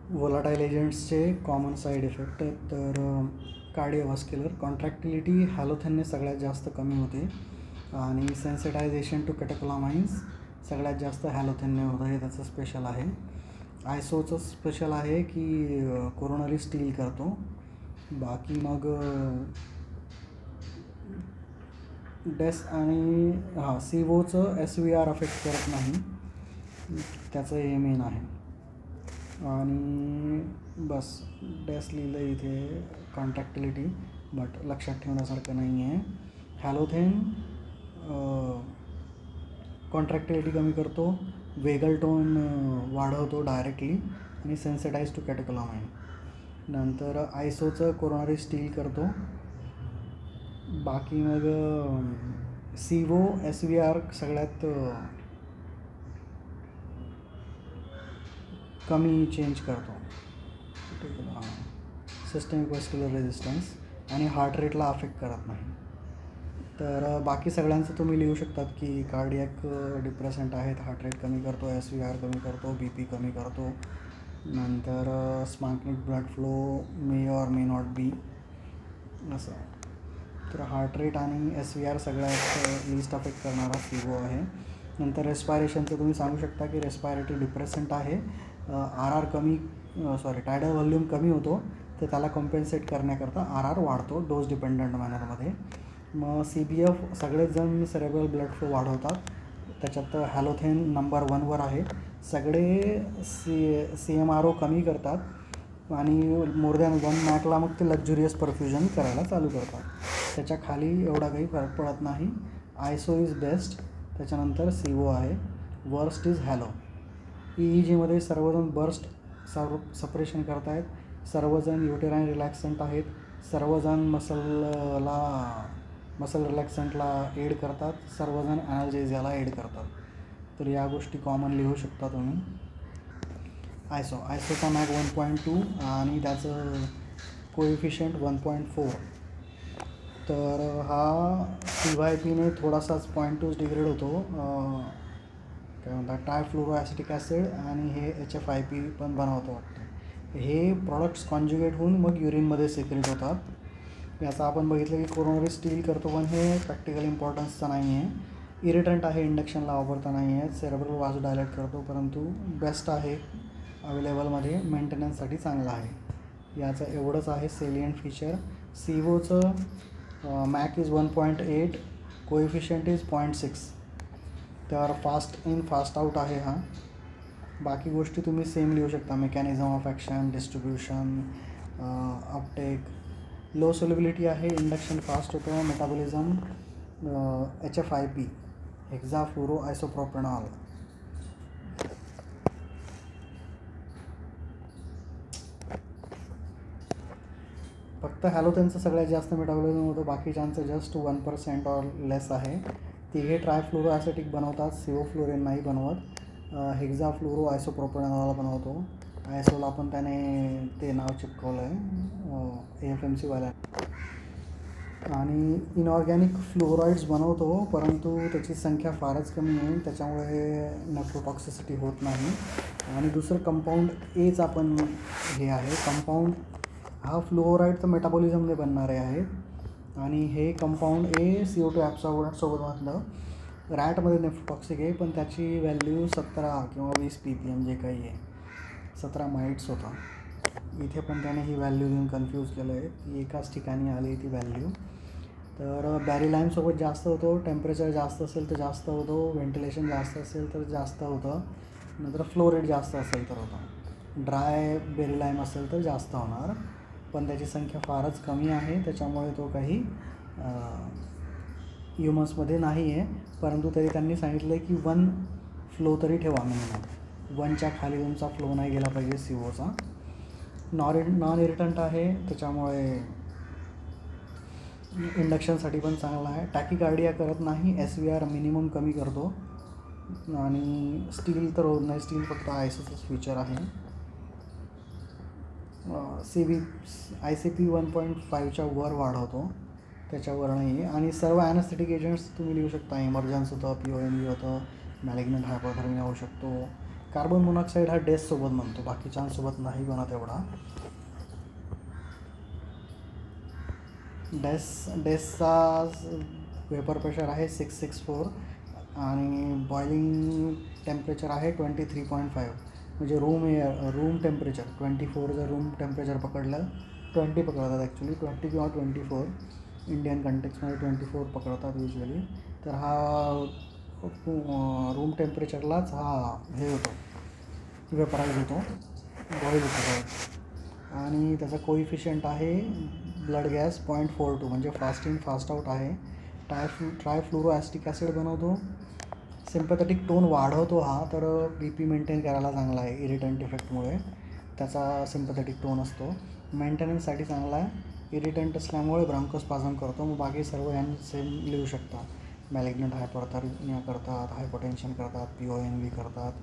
Volatile एजंट्सचे common side effect तर कार्डिओव्हास्क्युलर कॉन्ट्रॅक्टिलिटी हॅलोथेनने सगळ्यात जास्त कमी होते आणि सेन्सिटायझेशन टू कॅटेकोलामाइन्स सगळ्यात जास्त हॅलोथेनने होतं, हे त्याचं स्पेशल आहे. आयसोचं स्पेशल आहे की कोरोनरी स्टील करतो. बाकी मग डेस आणि सीवोचं SVR अफेक्ट करत नाही, त्याचं हे मेन आहे. आणि बस डेस लिहिलं इथे कॉन्ट्रॅक्टिलिटी, बट लक्षात ठेवण्यासारखं नाही आहे. हॅलोथेन कॉन्ट्रॅक्टिलिटी कमी करतो, वेगल टोन वाढवतो डायरेक्टली आणि सेन्सिटाईज टू कॅटेकोलामाइन. नंतर आयसोचं कोरोनरी स्टील करतो. बाकी मग सीवो SVR सगळ्यात कमी चेंज करतो, सिस्टमिक व्हॅस्क्युलर रेझिस्टन्स, आणि हार्ट रेटला अफेक्ट करत नाही. तर बाकी सगळ्यांचं तुम्ही लिहू शकतात की कार्डियक डिप्रेसंट आहेत, हार्ट रेट कमी करतो, SVR कमी करतो, BP कमी करतो. नंतर splanchnic blood flow may or may not be असं. तर हार्ट रेट आणि SVR सगळ्यात लिस्ट अफेक्ट करणारा सीवो आहे. नंतर रेस्पायरेशनचं तुम्ही सांगू शकता की रेस्पायरेटरी डिप्रेसंट आहे, RR कमी टायडल व्हॉल्यूम कमी होतो, तर त्याला कॉम्पेन्सेट करण्याकरता RR वाढतो डोस डिपेंडंट मॅनरमध्ये. मग CBF सगळेच जण सेरेब्रल ब्लड फ्लो वाढवतात, त्याच्यात हॅलोथेन नंबर 1वर आहे. सगळे CMRO कमी करतात आणि मोर दॅन 1 मॅकला मग ते लक्झुरियस परफ्युजन करायला चालू करतात. त्याच्या खाली एवढा काही फरक पडत नाही. आयसो इज बेस्ट, त्याच्यानंतर सीवो आहे, वर्स्ट इज हॅलो. EEGमध्ये सर्वजण बर्स्ट सपरेशन करतायत, सर्वजण युटेराईन रिलॅक्संट आहेत, सर्वजण मसल रिलॅक्संटला एड करतात, सर्वजण ॲनाल्जेसियाला एड करतात. तर या गोष्टी कॉमन लिहू शकता तुम्ही. आयसोचा मॅक 1.2 आणि त्याचं कोएफिशियंट 1.4. तर हा CYPने थोडासाच 0.2 डिग्रेड होतो, काय म्हणतात ट्रायफ्लोरोॲसिटिक ॲसिड, आणि हे HFIP पण बनवतो वाटतं. हे प्रॉडक्ट्स कॉन्ज्युगेट होऊन मग युरिनमध्ये सिक्रेट होतात. याचा आपण बघितलं की कोरोनरी स्टील करतो, पण हे प्रॅक्टिकल इम्पॉर्टन्सचं नाही आहे. इरिटंट आहे, इंडक्शनला वापरता नाही आहे. सेरेब्रल वाज डायलेट करतो, परंतु बेस्ट आहे अवेलेबलमध्ये, मेंटेनन्ससाठी चांगला आहे. याचं एवढंच आहे सेलियंट फीचर. सीवोचं मॅक इज 1.8, कोएफिशियंट इज 0.6. तर फास्ट इन फास्ट आउट आहे हा. बाकी गोष्टी तुम्ही सेम लिहू शकता, mechanism of action, distribution, Uptake. Low solubility आहे, इंडक्शन फास्ट होतं, मेटाबॉलिझम HFIP, हेक्झाफ्लोरो आयसोप्रोपेनॉल. फक्त हॅलोथेनचं सगळ्यात जास्त मेटाबॉलिझम होतं, बाकीच्यांचं जस्ट 1% ऑर लेस आहे. तिघे ट्रायफ्लोरो ॲसिटिक बनवतात, सिओफ्लोरेन नाही बनवत. हेक्झाफ्लोरो आयसोप्रोपेनॉल बनवतो. आयसोला पण त्याने ते नाव चिपकवलं आहे AFMC आणि इनऑर्गॅनिक फ्लोराईड्स बनवतो, परंतु त्याची संख्या फारच कमी आहे, त्याच्यामुळे नेफ्रोटॉक्सिसिटी होत नाही. आणि दुसरं कंपाऊंड Aचा पण हे आहे. कंपाऊंड हा फ्लोराईडचं मेटाबॉलिझमने बनणारे आहे, आणि हे कंपाऊंड A CO2 ॲब्सॉर्बंट म्हटलं रॅटमध्ये नेफ्रोटॉक्सिक आहे, पण त्याची व्हॅल्यू 17 किंवा 20 ppm जे काही आहे, 17 माइट्स होता. इथे पण त्याने ही व्हॅल्यू घेऊन कन्फ्यूज केलं आहे की एकाच ठिकाणी आली ती व्हॅल्यू. तर बॅरिलाईमसोबत जास्त होतो, टेम्परेचर जास्त असेल तर जास्त होतो, व्हेंटिलेशन जास्त असेल तर जास्त होतं, नंतर फ्लो रेट जास्त असेल तर होतं. ड्राय बेरिलाईम असेल तर जास्त होणार, पण त्याची संख्या फारच कमी आहे, त्याच्यामुळे तो काही ह्युमन्समध्ये नाही आहे. परंतु तरी त्यांनी सांगितलं आहे की 1 फ्लो तरी ठेवा मिनिमम, 1च्या खाली तुमचा फ्लो नाही गेला पाहिजे सीओचा. नॉन इरिटंट आहे, त्याच्यामुळे इंडक्शनसाठी पण चांगला आहे. टॅकीकार्डिया करत नाही, SVR मिनिमम कमी करतो, आणि स्टील तर होत नाही, स्टील फक्त आयसोचंच फीचर आहे. ICP 1.5च्या वर वाढवतो, त्याच्यावर नाही. आणि सर्व ॲनेस्थेटिक एजंट्स तुम्ही लिहू शकता. इमर्जन्स होतं, PONV होतं, मॅलिग्नंट हायपोथर्मिया होऊ शकतो, कार्बन मोनॉक्साईड हा डेससोबत बनतो, बाकीच्यांसोबत नाही बनत एवढा. डेसचा वेपर प्रेशर आहे 664 आणि बॉइलिंग टेम्परेचर आहे 23.5. म्हणजे रूम टेम्परेचर 24 जर रूम टेम्परेचर पकडलं, 20 पकडतात ॲक्च्युली, 20 किंवा 24 इंडियन कंटेक्समध्ये 24 पकडतात युजली. तर हा रूम टेम्परेचरलाच हे होतो, वेपराईज होतो, बॉईल होतो. आणि त्याचा कोइफिशियंट आहे ब्लड गॅस 0.42, म्हणजे फास्ट इन फास्ट आउट आहे. ट्रायफ्लोरो ॲसिटिक ॲसिड बनवतो. सिम्पॅथेटिक टोन वाढवतो हा, तर BP मेंटेन करायला चांगला आहे. इरिटंट इफेक्टमुळे त्याचा सिम्पॅथेटिक टोन असतो, मेंटेनन्ससाठी चांगला आहे. इरिटंट असल्यामुळे ब्रांकोस्पाझम करतो. मग बाकी सर्व यांनी सेम लिहू शकता. मॅलिग्नंट हायपरथर्मिया करतात, हायपोटेन्शन करतात, PONV करतात,